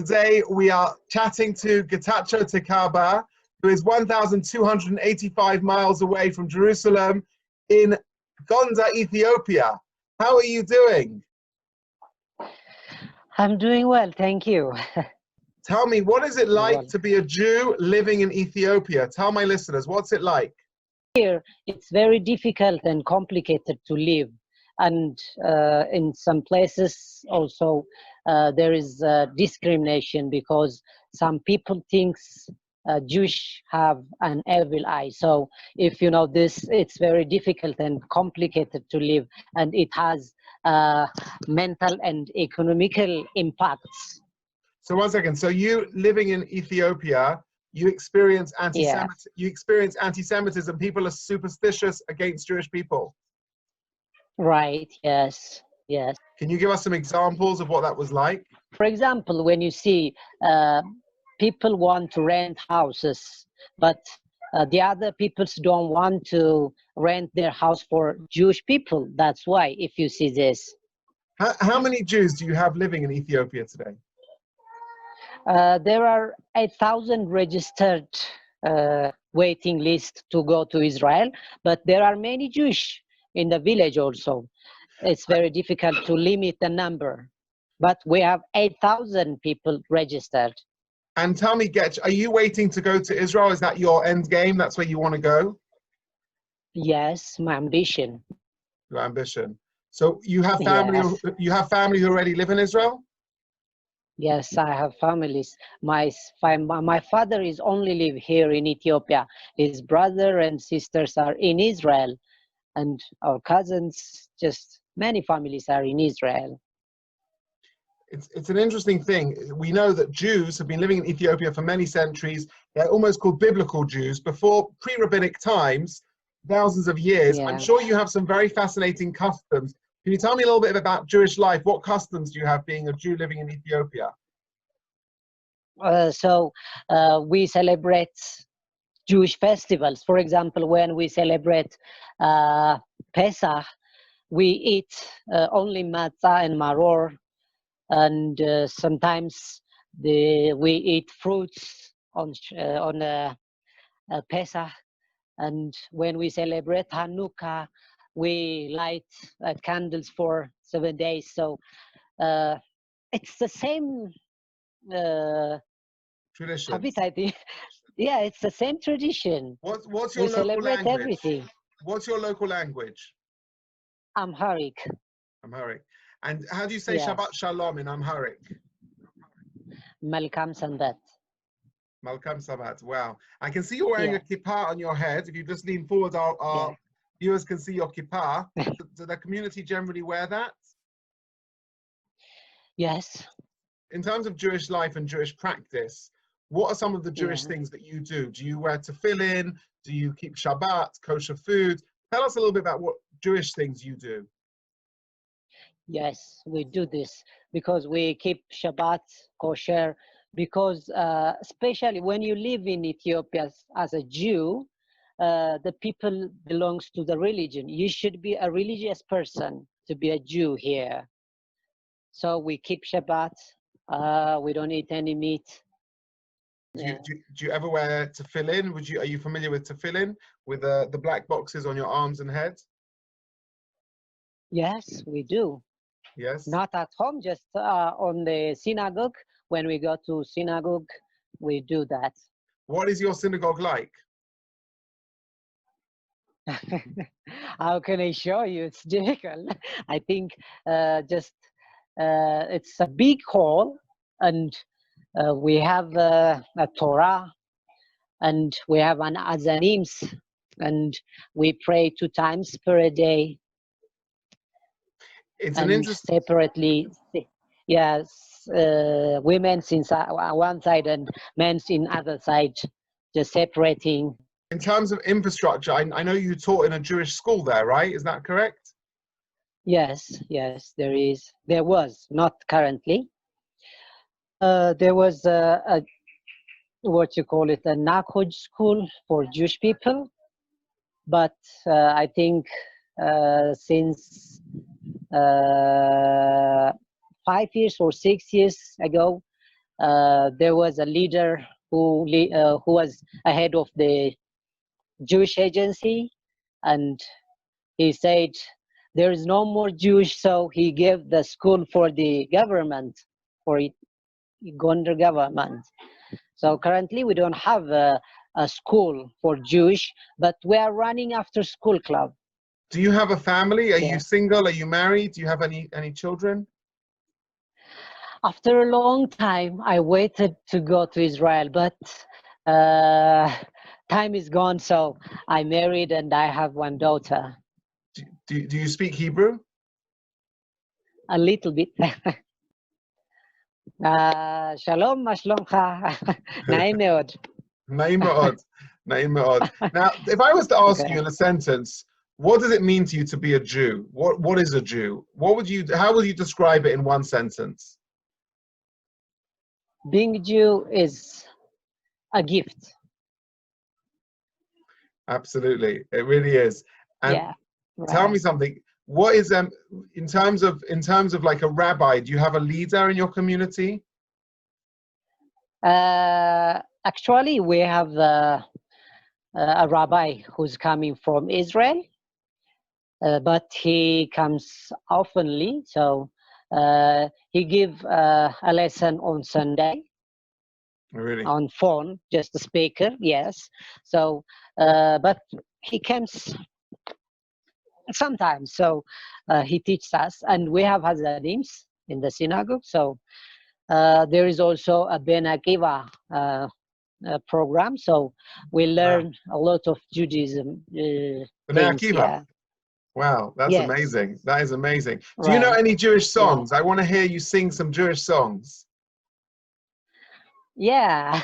Today we are chatting to Getachew Tekeba, who is 1,285 miles away from Jerusalem in Gondar, Ethiopia. How are you doing? I'm doing well, thank you. Tell me, what is it like Well, to be a Jew living in Ethiopia? Tell my listeners, what's it like? here it's very difficult and complicated to live, and in some places also there is discrimination because some people thinks Jewish have an evil eye. So if you know this, it's very difficult and complicated to live, and it has mental and economical impacts. So one second. So you living in Ethiopia, you experience Yeah. anti-Semitism. People are superstitious against Jewish people. Right, yes, yes. Can you give us some examples of what that was like? For example, when you see people want to rent houses, but the other peoples don't want to rent their house for Jewish people. That's why, if you see this. How many Jews do you have living in Ethiopia today? There are 8,000 registered waiting list to go to Israel, but there are many Jewish in the village also. It's very difficult to limit the number, but we have 8,000 people registered. And tell me, Gech, are you waiting to go to Israel? Is that your end game? That's where you want to go? Yes, my ambition. Your ambition. So you have family. Yes. You have family who already live in Israel? Yes, I have families. My father is only live here in Ethiopia. His brother and sisters are in Israel, and our cousins, just many families are in Israel. It's an interesting thing. We know that Jews have been living in Ethiopia for many centuries. They're almost called biblical Jews. Before pre-rabbinic times, thousands of years. Yeah. I'm sure you have some very fascinating customs. Can you tell me a little bit about Jewish life? What customs do you have being a Jew living in Ethiopia? We celebrate Jewish festivals. For example, when we celebrate Pesach, we eat only matzah and maror, and sometimes we eat fruits on Pesach. And when we celebrate Hanukkah, we light candles for 7 days. So it's the same Traditions. habit, I think. Yeah, it's the same tradition. What's your We local celebrate language? everything. What's your local language? Amharic. Amharic. And how do you say Yes. Shabbat Shalom in Amharic? Malkam Sandat. Malkam Sabat. Wow. I can see you're wearing Yeah. a kippah on your head. If you just lean forward, our viewers can see your kippah. Do the community generally wear that? Yes. In terms of Jewish life and Jewish practice, what are some of the Jewish Yeah. things that you do? Do you wear tefillin? Do you keep Shabbat, kosher food? Tell us a little bit about what Jewish things you do. Yes, we do this because we keep Shabbat kosher, because especially when you live in Ethiopia as a Jew, the people belongs to the religion. You should be a religious person to be a Jew here. So we keep Shabbat. We don't eat any meat. Do you ever wear tefillin? Are you familiar with tefillin, with the black boxes on your arms and head? Yes, we do. Yes. Not at home, just on the synagogue. When we go to synagogue, we do that. What is your synagogue like? How can I show you? It's difficult. I think it's a big hall, and we have a Torah, and we have an azanims, and we pray 2 times per day. It's and an interesting. Separately, yes, women's in one side and men's in other side, just separating. In terms of infrastructure, I know you taught in a Jewish school there, right? Is that correct? Yes, there was, not currently. There was a what you call it, a Nakhoj school for Jewish people, but I think since 5 years or 6 years ago, there was a leader who was ahead of the Jewish agency, and he said there is no more Jewish, so he gave the school for the government, for Gondar government. So currently we don't have a school for Jewish, but we are running after school club. Do you have a family? Are Yeah. you single? Are you married? Do you have any children? After a long time, I waited to go to Israel, but time is gone, so I married and I have one daughter. Do you speak Hebrew? A little bit. Shalom, מה שלומך? נעים מאוד. Na'im ma'od. Na'im ma'od. Now, if I was to ask you in a sentence, what does it mean to you to be a Jew? What is a Jew? How would you describe it in one sentence? Being Jew is a gift. Absolutely, it really is. And Yeah. tell Right. me something. What is in terms of like a rabbi? Do you have a leader in your community? Actually, we have a rabbi who's coming from Israel, but he comes oftenly. So he give a lesson on Sunday Really? on phone, just a speaker. Yes. So, but he comes sometimes. So he teaches us, and we have Hazadim in the synagogue. So there is also a Bnei Akiva program. So we learn a lot of Judaism Bnei things. Akiva. Yeah. Wow, that's Yes. amazing. That is amazing. Do you know Right. any Jewish songs? I want to hear you sing some Jewish songs. Yeah.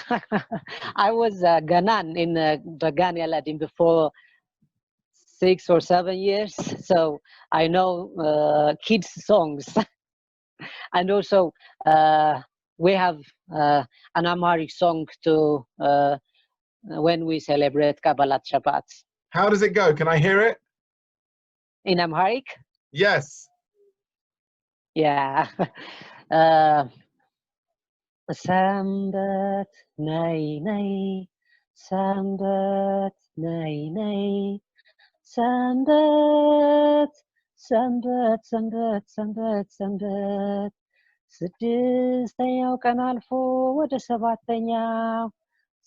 I was Ganan in the Gan Yaladim before 6 or 7 years. So I know kids songs. And also we have an Amharic song to when we celebrate Kabbalat Shabbat. How does it go? Can I hear it? In Amharic? Yes. Yeah. Sambat nay nay, Sambat nay nay, Sambat, Sambat, Sambat, Sambat, Sambat. ስድስተኛው ቀን አልፎ ወደ ሰባተኛው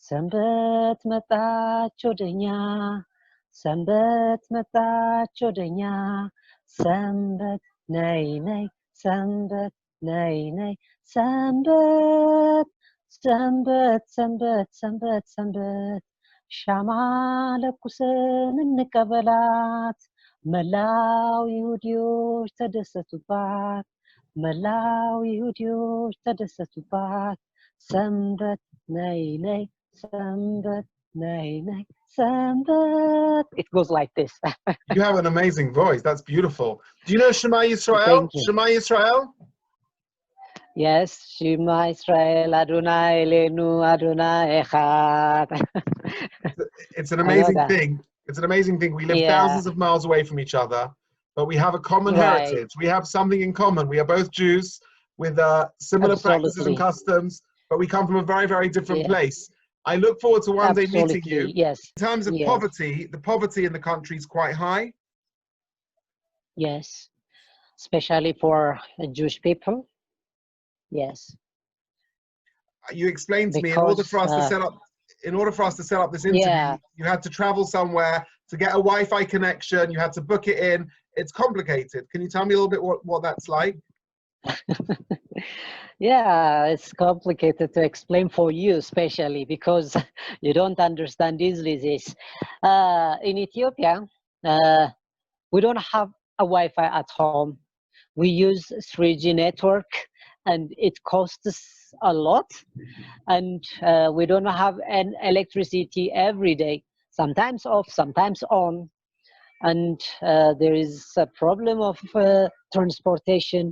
ሰንበት መጣች ወደኛ ሰንበት መጣች ወደኛ ሰንበት ነይ ነይ ሰንበት ነይ ነይ ሰንበት ሰንበት ሰንበት ሰንበት ሰንበት ሻማ ለኩሰን እንቀበላት መላው ይሁዲዎች ተደሰቱባት መላው ይሁዲዎች ተደሰቱባት ሰንበት ነይ ነይ ሰንበት ነይ ነይ ሰንበት. It goes like this. You have an amazing voice. That's beautiful. Do you know Shema Yisrael? Thank you. Shema Yisrael? Yes, Shema Israel, Adonai Elenu, Adonai Echad. It's an I know amazing that. thing. It's an amazing thing. We live Yeah. thousands of miles away from each other, but we have a common Right. heritage. We have something in common. We are both Jews with similar practices and Absolutely. customs, but we come from a very, very different Yeah. place. I look forward to one day meeting you. Absolutely. Yes. In terms of Yes. poverty, the poverty in the country is quite high. Yes. Especially for Jewish people. Yes. You explained to me in order for us to set up this interview, Yeah. you had to travel somewhere to get a Wi-Fi connection. You had to book it in. It's complicated. Can you tell me a little bit what that's like? Yeah, it's complicated to explain for you, especially because you don't understand easily this. In Ethiopia, we don't have a Wi-Fi at home. We use 3G network, and it costs a lot. And we don't have an electricity every day. Sometimes off, sometimes on. And there is a problem of transportation.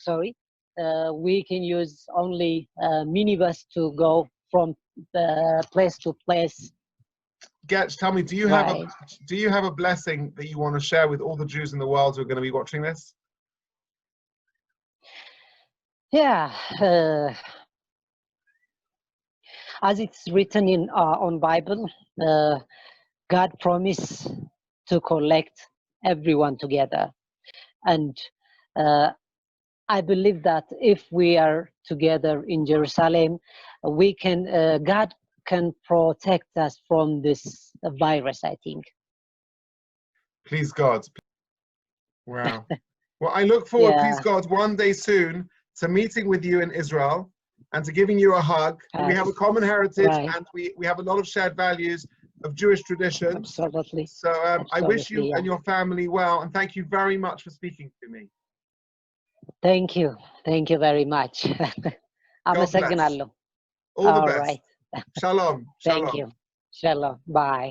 Sorry. We can use only minibus to go from place to place. Gech, tell me, Right. do you have a blessing that you want to share with all the Jews in the world who are going to be watching this? Yeah, as it's written in on Bible, God promised to collect everyone together, and I believe that if we are together in Jerusalem, we can God can protect us from this virus, I think. Please God. Wow. Well, I look forward, Yeah. please God, one day soon to meeting with you in Israel and to giving you a hug. We have a common heritage, Right. and we have a lot of shared values of Jewish traditions. Absolutely. So I wish you Absolutely, and your family well, and thank you very much for speaking to me. Thank you. Thank you very much. አመሰግናለሁ. All the All best. right. Shalom. Thank Shalom. you. Shalom. Bye.